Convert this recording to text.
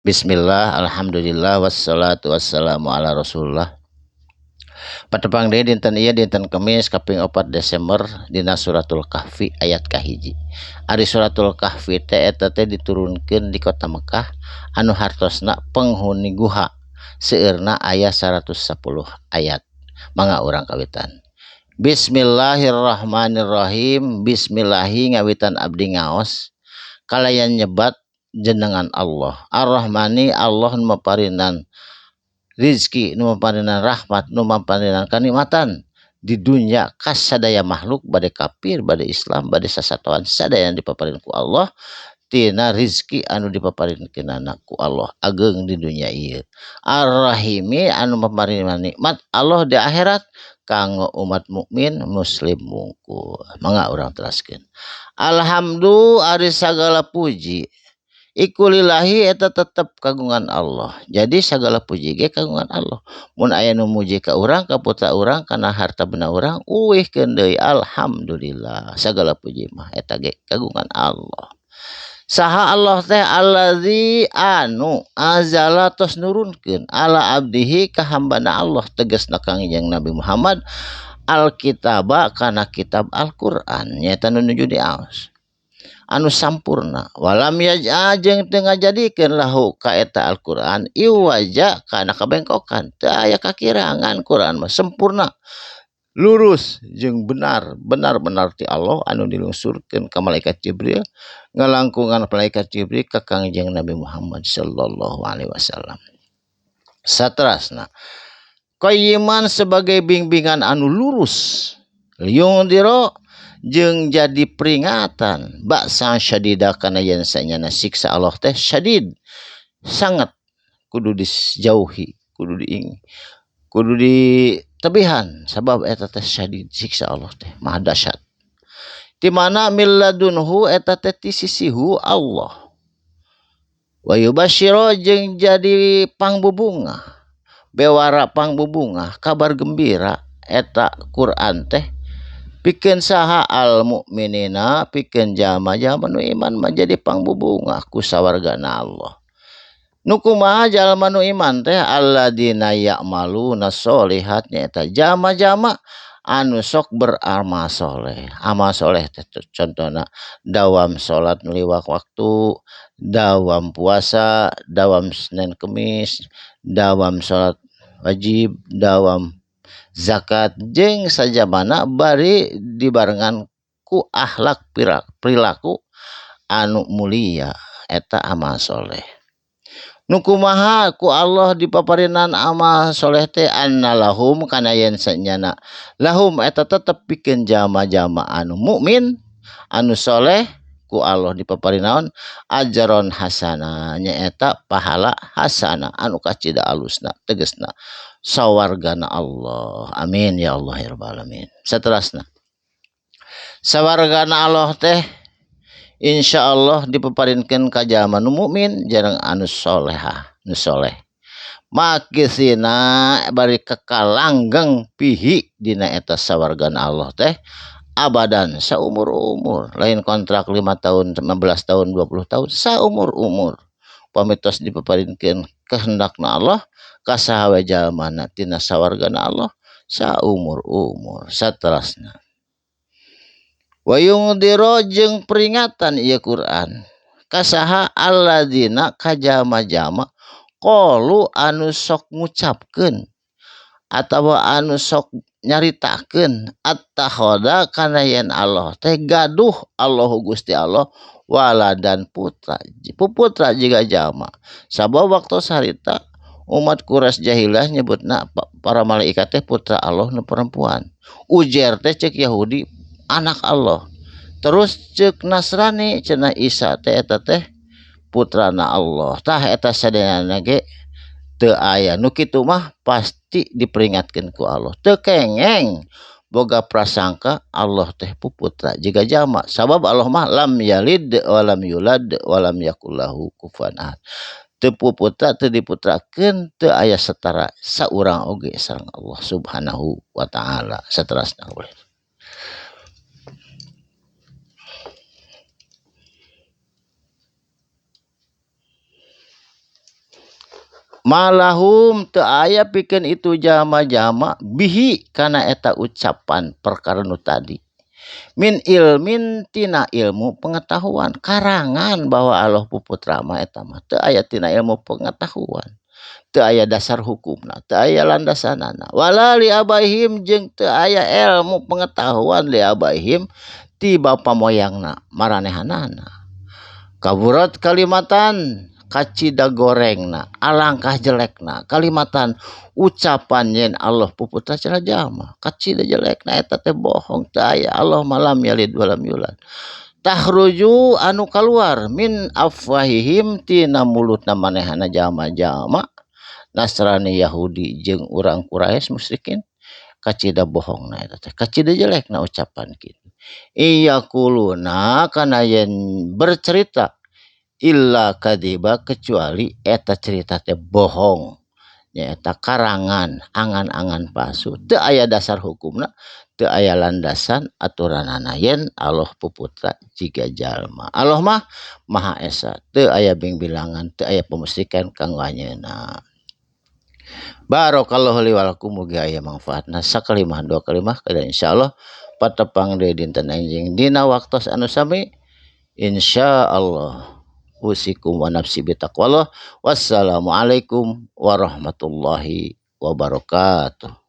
Bismillah, alhamdulillah, wassalatu wassalamu ala rasulullah. Patepang deui dinten ieu dinten Kemis kaping 4 Desember dina suratul Kahfi ayat kahiji. Ari suratul Kahfi teh eta teh diturunkeun di kota Mekah anu hartosna penghuni guha. Seueurna aya 110 ayat. Mangga urang kawitan. Bismillahirrahmanirrahim. Bismillahi ngawitan abdi ngaos kalayan nyebat jenengan Allah Ar-Rahmani Allah nu maparinan rizki nu maparinan rahmat nu maparinan kanikmatan di dunia kas sadaya makhluk bade kafir bade Islam bade sasatoan sadaya dipaparin ku Allah tina rizki anu dipaparinkeunana ku Allah ageng di dunia ieu. Ar-Rahimi anu maparinan nikmat Allah di akhirat kanggo umat mukmin muslim mungkul. Mangga urang teraskeun. Alhamdulillah ari sagala puji ikulillahi eta tetep kagungan Allah. Jadi segala puji ge kagungan Allah. Mun aya nu muji ka urang ka putra urang kana harta benda urang uwihkeun deui alhamdulillah. Segala puji mah eta ge kagungan Allah. Saha Allah teh allazi anu azala tos nurunkeun ala abdihi ka hambana Allah tegasna Kangjeng Nabi Muhammad alkitaba kana kitab Al-Qur'an nyaeta nu nuju diaos anu sampurna walam yajeng teu ngajadikeun lahu ka eta Al-Qur'an iwaja kana kabengkokan teu aya kakirangan Qur'an mah sempurna lurus jeung benar-benar ti Allah anu dilungsurkeun ka malaikat Jibril ngalangkungan malaikat Jibril ka Kangjeng Nabi Muhammad sallallahu alaihi wasallam. Saterasna qayyiman sebagai bimbingan anu lurus liundiro jeung jadi peringatan baksa syadida kana yen sanyana siksa Allah teh syadid sangat kudu dijauhi kudu ditebihan sabab eta teh syadid siksa Allah teh maha dahsyat di mana milladunhu eta teh ti sisihu Allah wa yubasyiro jeung jadi pangbubunga bewara pangbubunga kabar gembira eta Quran teh pikeun saha al mukminina pikeun jalma-jalma nu iman menjadi pangbubunga ku sawargana Allah. Nu kumaha jalma nu iman teh alladzina ya'maluna sholihat nyaeta jalma-jalma anu sok beramal soleh. Amal soleh teh contohna dawam salat liwat waktu, dawam puasa, dawam Senin Kemis, dawam salat wajib, dawam zakat jeung sajabana bari dibarengan ku akhlak perilaku anu mulia eta amal soleh. Nu kumaha ku Allah dipaparinan amal soleh teh annalahum kana yen sanyana lahum eta tetep pikeun jalma-jalma anu mukmin anu soleh ku Allah dipaparinaon ajaron hasana nyaeta pahala hasana anu kacida alusna tegasna sawargana Allah amin ya Allah ya rabbal alamin. Saterasna sawargana Allah teh insyaallah dipaparinkeun ka jalma nu mukmin jarang anu solehah nu soleh makisina bari kekal langgeng pihi dina eta sawargana Allah teh abadan saumur-umur lain kontrak 5 tahun 15 tahun 20 tahun saumur-umur pamitos dipaparinkeun kehendakna Allah ka saha we jalmana tina sawargana Allah saumur-umur. Saterasna wa yungdiro jeung peringatan ieu Quran kasaha alladzina ka jalma-jalma qalu anu sok ngucapkeun atawa anu sok nyaritakeun at-takhoda kana yen Allah teh gaduh Allahu Gusti Allah waladan putra puputra jiga jalma sabab waktu sarita umat Quraisy jahilah nyebutna para malaikat teh putra Allah nu perempuan Uzair teh ceuk Yahudi anak Allah terus ceuk Nasrani cenah Isa teh eta teh putrana Allah tah eta sadayana ge teu aya nu kitu mah pasti diperingatkeun ku Allah teu kengeng boga prasangka Allah teh puputra jiga jalma sabab Allah mah lam yalid wa lam yulad wa lam yakul lahu kufuwan ahad teu puputra teu diputrakeun teu aya setara saurang oge sareng Allah subhanahu wa taala. Saterasna boleh malahum teu aya pikeun itu jama-jama bihi kana eta ucapan perkara nu tadi min ilmin tina ilmu pengetahuan karangan bahwa Allah puputra mah eta mah teu aya tina ilmu pengetahuan teu aya dasar hukumna teu aya landasanana wala li abaihim jeung teu aya ilmu pengetahuan li abaihim ti bapa moyangna maranehanana kaburat kalimatan kacida gorengna alangkah jelekna kalimatan ucapan yen Allah puputra cenah jalma kacida jelekna eta teh bohong teu aya Allah malam yalid walam yulad tahruju anu kaluar min afwahihim tina mulutna manehana jalma-jalma Nasrani Yahudi jeung urang Quraisy musyrikin kacida bohongna eta teh kacida jelekna ucapan kitu iya kuluna kana yen bercerita illa kadiba kecuali eta cerita teh bohong nyaeta karangan angan-angan palsu teu aya dasar hukumna teu aya landasan aturanana yen Allah puputra jiga jalma Allah mah maha esa teu aya bing-bilangan teu aya pamustikan kanggo anjeunna barakallahu li wa lakum mugi aya manfaatna sakalimah dua kalimah kada insyaallah patepang deui dinten anjing dina waktos anu sami insyaallah usikum wa nafsi bitaqwallah wassalamualaikum warahmatullahi wabarakatuh.